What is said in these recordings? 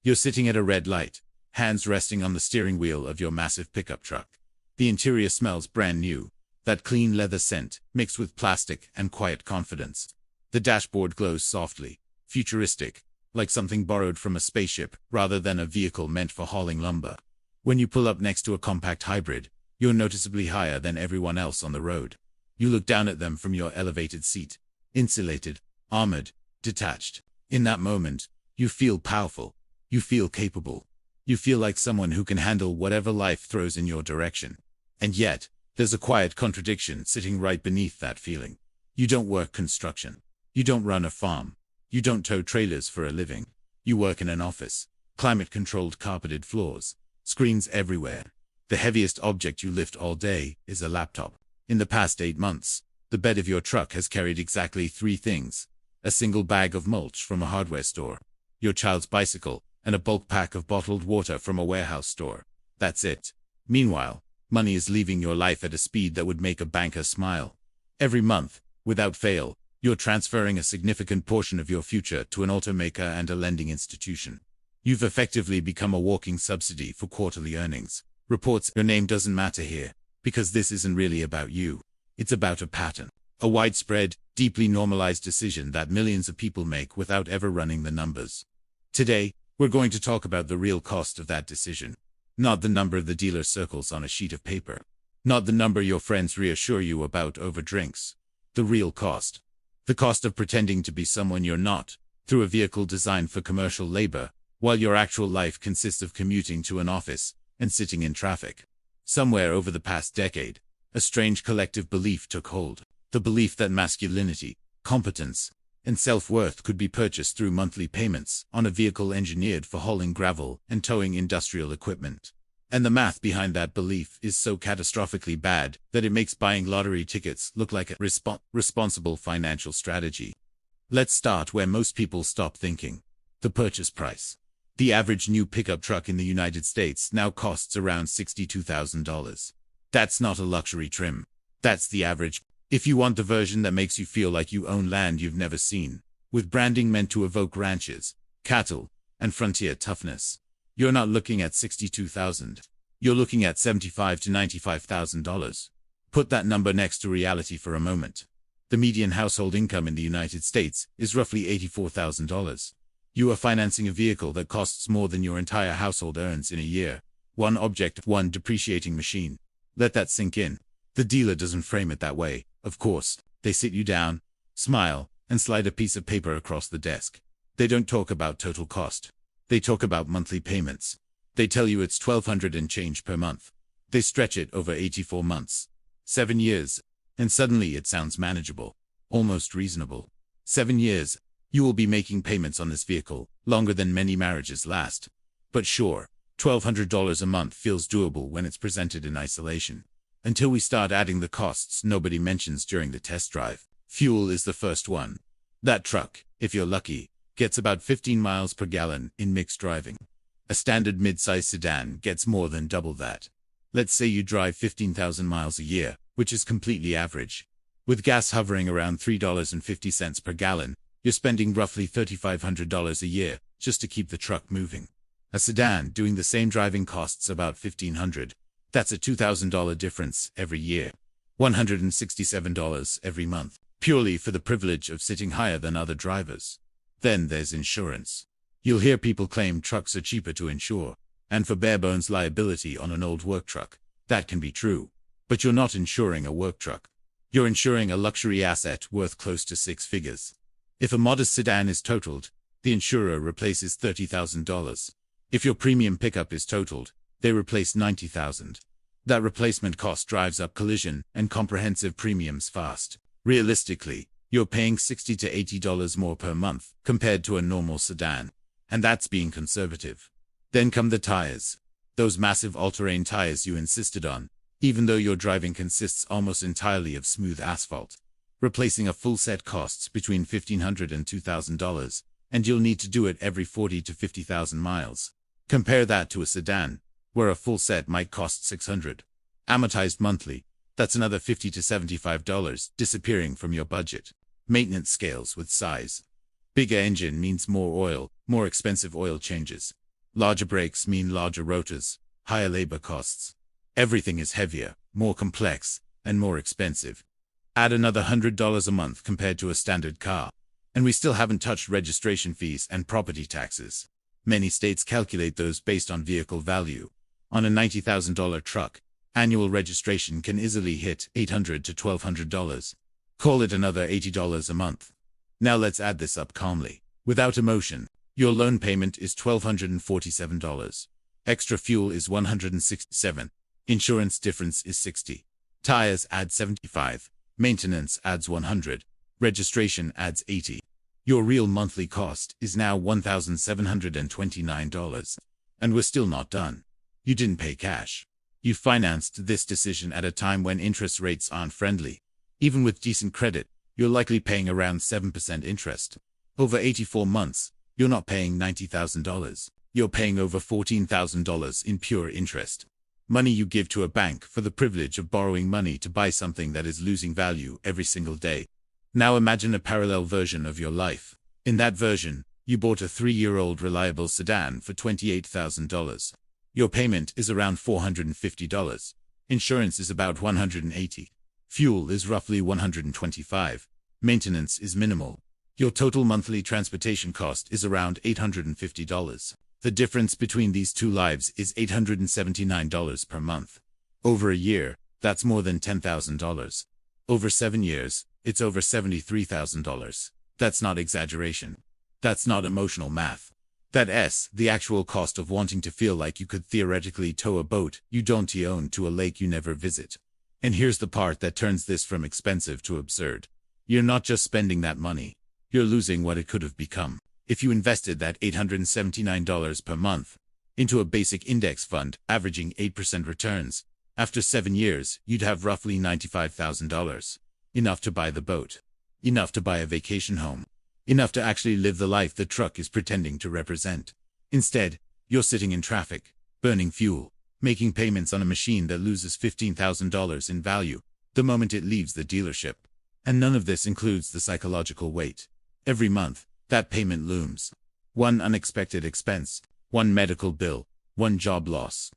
You're sitting at a red light, hands resting on the steering wheel of your massive pickup truck. The interior smells brand new, that clean leather scent, mixed with plastic and quiet confidence. The dashboard glows softly, futuristic, like something borrowed from a spaceship rather than a vehicle meant for hauling lumber. When you pull up next to a compact hybrid, you're noticeably higher than everyone else on the road. You look down at them from your elevated seat, insulated, armored, detached. In that moment, you feel powerful. You feel capable. You feel like someone who can handle whatever life throws in your direction. And yet, there's a quiet contradiction sitting right beneath that feeling. You don't work construction. You don't run a farm. You don't tow trailers for a living. You work in an office. Climate-controlled carpeted floors. Screens everywhere. The heaviest object you lift all day is a laptop. In the past 8 months, the bed of your truck has carried exactly 3 things. A single bag of mulch from a hardware store, your child's bicycle, and a bulk pack of bottled water from a warehouse store. That's it. Meanwhile, money is leaving your life at a speed that would make a banker smile. Every month, without fail, you're transferring a significant portion of your future to an automaker and a lending institution. You've effectively become a walking subsidy for quarterly earnings. Reports. Your name doesn't matter here, because this isn't really about you. It's about a pattern. A widespread, deeply normalized decision that millions of people make without ever running the numbers. Today, we're going to talk about the real cost of that decision. Not the number the dealer circles on a sheet of paper. Not the number your friends reassure you about over drinks. The real cost. The cost of pretending to be someone you're not, through a vehicle designed for commercial labor, while your actual life consists of commuting to an office and sitting in traffic. Somewhere over the past decade, a strange collective belief took hold. The belief that masculinity, competence, and self-worth could be purchased through monthly payments on a vehicle engineered for hauling gravel and towing industrial equipment. And the math behind that belief is so catastrophically bad that it makes buying lottery tickets look like a responsible financial strategy. Let's start where most people stop thinking. The purchase price. The average new pickup truck in the United States now costs around $62,000. That's not a luxury trim. That's the average. If you want the version that makes you feel like you own land you've never seen, with branding meant to evoke ranches, cattle, and frontier toughness, you're not looking at $62,000. You're looking at $75,000 to $95,000. Put that number next to reality for a moment. The median household income in the United States is roughly $84,000. You are financing a vehicle that costs more than your entire household earns in a year. One object, one depreciating machine. Let that sink in. The dealer doesn't frame it that way, of course. They sit you down, smile, and slide a piece of paper across the desk. They don't talk about total cost. They talk about monthly payments. They tell you it's $1,200 and change per month. They stretch it over 84 months. 7 years. And suddenly it sounds manageable. Almost reasonable. 7 years. You will be making payments on this vehicle, longer than many marriages last. But sure, $1,200 a month feels doable when it's presented in isolation. Until we start adding the costs nobody mentions during the test drive. Fuel is the first one. That truck, if you're lucky, gets about 15 miles per gallon in mixed driving. A standard mid-size sedan gets more than double that. Let's say you drive 15,000 miles a year, which is completely average. With gas hovering around $3.50 per gallon, you're spending roughly $3,500 a year just to keep the truck moving. A sedan doing the same driving costs about $1,500. That's a $2,000 difference every year. $167 every month, purely for the privilege of sitting higher than other drivers. Then there's insurance. You'll hear people claim trucks are cheaper to insure, and for bare-bones liability on an old work truck. That can be true. But you're not insuring a work truck. You're insuring a luxury asset worth close to 6 figures. If a modest sedan is totaled, the insurer replaces $30,000. If your premium pickup is totaled, they replace $90,000. That replacement cost drives up collision and comprehensive premiums fast. Realistically, you're paying $60 to $80 more per month compared to a normal sedan. And that's being conservative. Then come the tires. Those massive all-terrain tires you insisted on, even though your driving consists almost entirely of smooth asphalt. Replacing a full set costs between $1,500 and $2,000, and you'll need to do it every 40 to 50,000 miles. Compare that to a sedan, where a full set might cost $600. Amortized monthly, that's another $50 to $75 disappearing from your budget. Maintenance scales with size. Bigger engine means more oil, more expensive oil changes. Larger brakes mean larger rotors, higher labor costs. Everything is heavier, more complex, and more expensive. Add another $100 a month compared to a standard car. And we still haven't touched registration fees and property taxes. Many states calculate those based on vehicle value. On a $90,000 truck, annual registration can easily hit $800 to $1,200. Call it another $80 a month. Now let's add this up calmly. Without emotion, your loan payment is $1,247. Extra fuel is $167. Insurance difference is $60. Tires add $75. Maintenance adds $100. Registration adds $80. Your real monthly cost is now $1,729. And we're still not done. You didn't pay cash. You financed this decision at a time when interest rates aren't friendly. Even with decent credit, you're likely paying around 7% interest. Over 84 months, you're not paying $90,000. You're paying over $14,000 in pure interest. Money you give to a bank for the privilege of borrowing money to buy something that is losing value every single day. Now imagine a parallel version of your life. In that version, you bought a 3-year-old reliable sedan for $28,000. Your payment is around $450. Insurance is about $180. Fuel is roughly $125. Maintenance is minimal. Your total monthly transportation cost is around $850. The difference between these two lives is $879 per month. Over a year, that's more than $10,000. Over 7 years, it's over $73,000. That's not exaggeration. That's not emotional math. That's the actual cost of wanting to feel like you could theoretically tow a boat you don't own to a lake you never visit. And here's the part that turns this from expensive to absurd. You're not just spending that money. You're losing what it could have become. If you invested that $879 per month into a basic index fund averaging 8% returns, after 7 years, you'd have roughly $95,000. Enough to buy the boat. Enough to buy a vacation home. Enough to actually live the life the truck is pretending to represent. Instead, you're sitting in traffic, burning fuel, making payments on a machine that loses $15,000 in value the moment it leaves the dealership. And none of this includes the psychological weight. Every month, that payment looms. One unexpected expense, one medical bill, one job loss.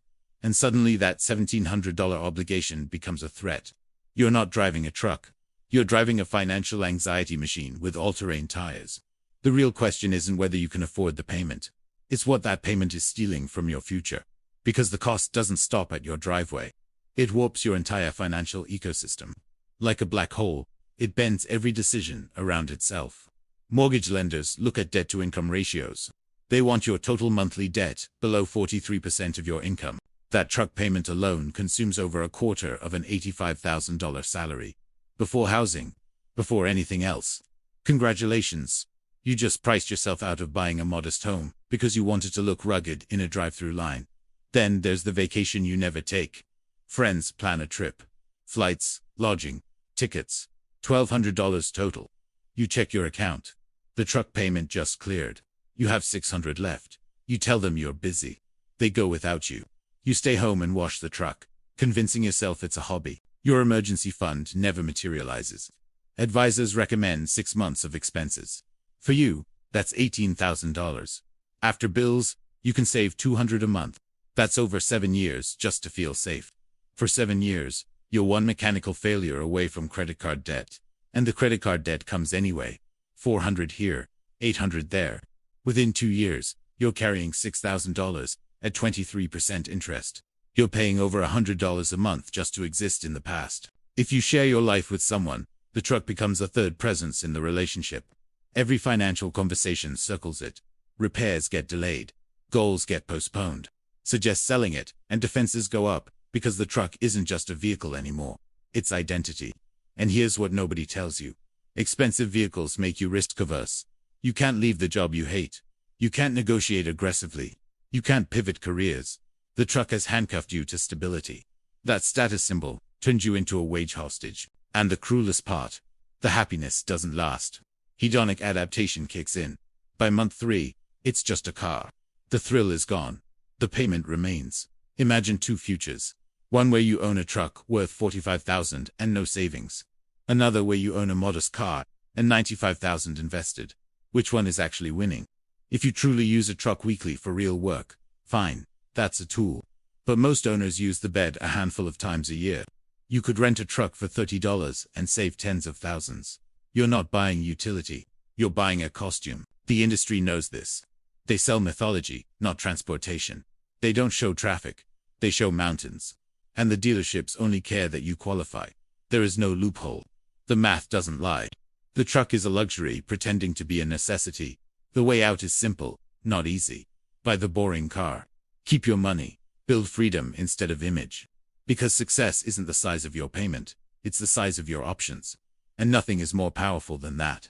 And suddenly that $1,700 obligation becomes a threat. You're not driving a truck. You're driving a financial anxiety machine with all-terrain tires. The real question isn't whether you can afford the payment. It's what that payment is stealing from your future. Because the cost doesn't stop at your driveway. It warps your entire financial ecosystem. Like a black hole, it bends every decision around itself. Mortgage lenders look at debt-to-income ratios. They want your total monthly debt below 43% of your income. That truck payment alone consumes over a quarter of an $85,000 salary. Before housing. Before anything else. Congratulations. You just priced yourself out of buying a modest home because you wanted to look rugged in a drive-through line. Then there's the vacation you never take. Friends plan a trip. Flights, lodging, tickets. $1,200 total. You check your account. The truck payment just cleared. You have $600 left. You tell them you're busy. They go without you. You stay home and wash the truck, convincing yourself it's a hobby. Your emergency fund never materializes. Advisors recommend 6 months of expenses. For you, that's $18,000. After bills, you can save $200 a month. That's over 7 years just to feel safe. For 7 years, you're one mechanical failure away from credit card debt. And the credit card debt comes anyway. $400 here, $800 there. Within 2 years, you're carrying $6,000 at 23% interest. You're paying over $100 a month just to exist in the past. If you share your life with someone, the truck becomes a third presence in the relationship. Every financial conversation circles it. Repairs get delayed. Goals get postponed. Suggest selling it, and defenses go up, because the truck isn't just a vehicle anymore. It's identity. And here's what nobody tells you. Expensive vehicles make you risk-averse. You can't leave the job you hate. You can't negotiate aggressively. You can't pivot careers. The truck has handcuffed you to stability. That status symbol turned you into a wage hostage. And the cruelest part, the happiness doesn't last. Hedonic adaptation kicks in. By month 3, it's just a car. The thrill is gone. The payment remains. Imagine 2 futures. One where you own a truck worth $45,000 and no savings. Another where you own a modest car and $95,000 invested. Which one is actually winning? If you truly use a truck weekly for real work, Fine, that's a tool. But most owners use the bed a handful of times a year. You could rent a truck for $30 and save tens of thousands. You're not buying utility. You're buying a costume. The industry knows this. They sell mythology, not transportation. They don't show traffic. They show mountains. And the dealerships only care that you qualify. There is no loophole. The math doesn't lie. The truck is a luxury pretending to be a necessity. The way out is simple, not easy. Buy the boring car. Keep your money. Build freedom instead of image. Because success isn't the size of your payment, it's the size of your options. And nothing is more powerful than that.